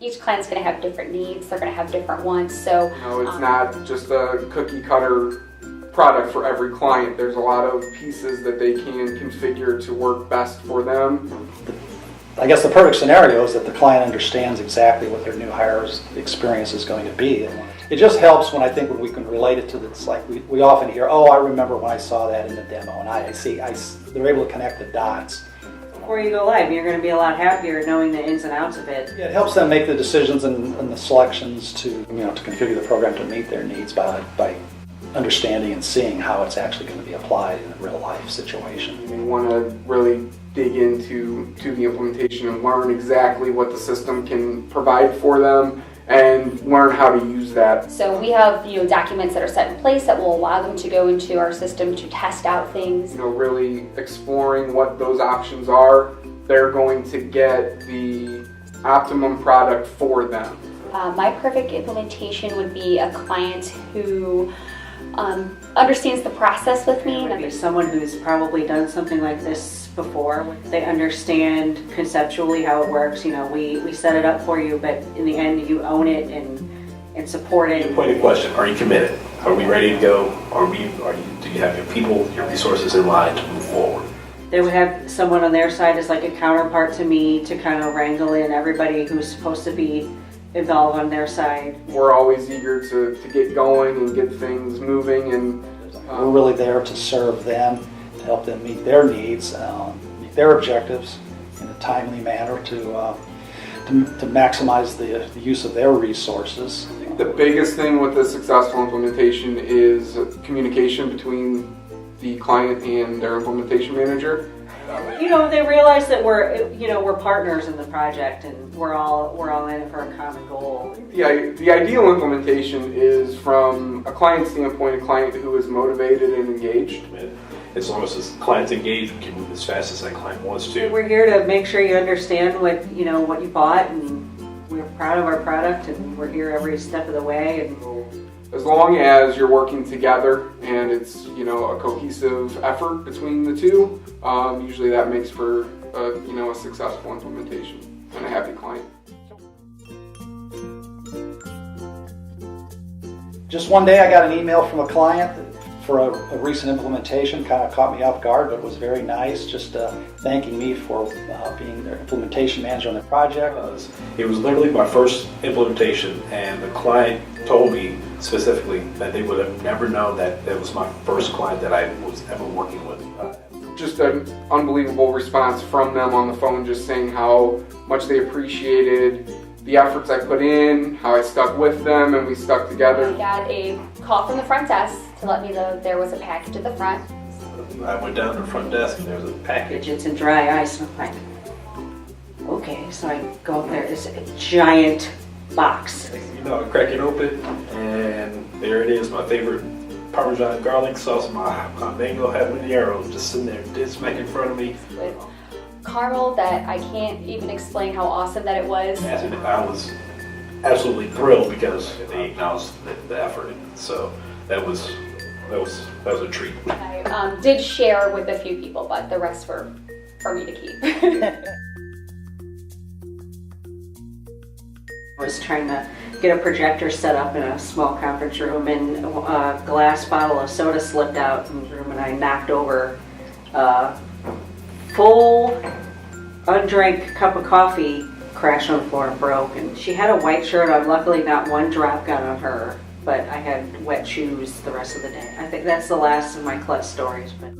each client's going to have different needs. They're going to have different wants. So it's not just a cookie cutter product for every client. There's a lot of pieces that they can configure to work best for them. I guess the perfect scenario is that the client understands exactly what their new hire's experience is going to be. And it just helps when we can relate it to this, like we often hear, oh, I remember when I saw that in the demo, and they're able to connect the dots. Before you go live, you're going to be a lot happier knowing the ins and outs of it. Yeah, it helps them make the decisions and the selections to configure the program to meet their needs by understanding and seeing how it's actually going to be applied in a real life situation. You want to really dig into the implementation and learn exactly what the system can provide for them and learn how to use that. So we have documents that are set in place that will allow them to go into our system to test out things. Really exploring what those options are. They're going to get the optimum product for them. My perfect implementation would be a client who understands the process with me. Maybe someone who's probably done something like this before. They understand conceptually how it works. We set it up for you, but in the end you own it and support it. Pointed question, are you committed? Are we ready to go? Do you have your people, your resources in line to move forward? They would have someone on their side as like a counterpart to me to kind of wrangle in everybody who's supposed to be involved on their side. We're always eager to get going and get things moving, and we're really there to serve them, to help them meet their needs, meet their objectives in a timely manner to maximize the use of their resources. The biggest thing with a successful implementation is communication between the client and their implementation manager. They realize that we're partners in the project and we're all in it for a common goal. Yeah, the ideal implementation is, from a client standpoint, a client who is motivated and engaged. As long as the client's engaged, we can move as fast as that client wants to. We're here to make sure you understand what you bought, and we're proud of our product, and we're here every step of the way. And as long as you're working together and it's a cohesive effort between the two, usually that makes for a successful implementation and a happy client. Just one day I got an email from a client for a recent implementation. Kind of caught me off guard, but was very nice, just thanking me for being their implementation manager on the project. It was literally my first implementation, and the client told me specifically that they would have never known that was my first client that I was ever working with. Just an unbelievable response from them on the phone, just saying how much they appreciated the efforts I put in, how I stuck with them, and we stuck together. I got a call from the front desk to let me know there was a package at the front. I went down to the front desk and there was a package. It's in dry ice, and I'm like, okay. So I go up there, it's a giant box. I crack it open, and there it is, my favorite Parmesan garlic sauce, my mango habanero, just sitting there, dead smack in front of me. With caramel that I can't even explain how awesome that it was. I was absolutely thrilled because they acknowledged the effort. So that was a treat. I did share with a few people, but the rest were for me to keep. I was trying to get a projector set up in a small conference room, and a glass bottle of soda slipped out in the room, and I knocked over a full undrank cup of coffee, crashed on the floor and broke. And she had a white shirt on. Luckily not one drop got on her, but I had wet shoes the rest of the day. I think that's the last of my klutz stories. But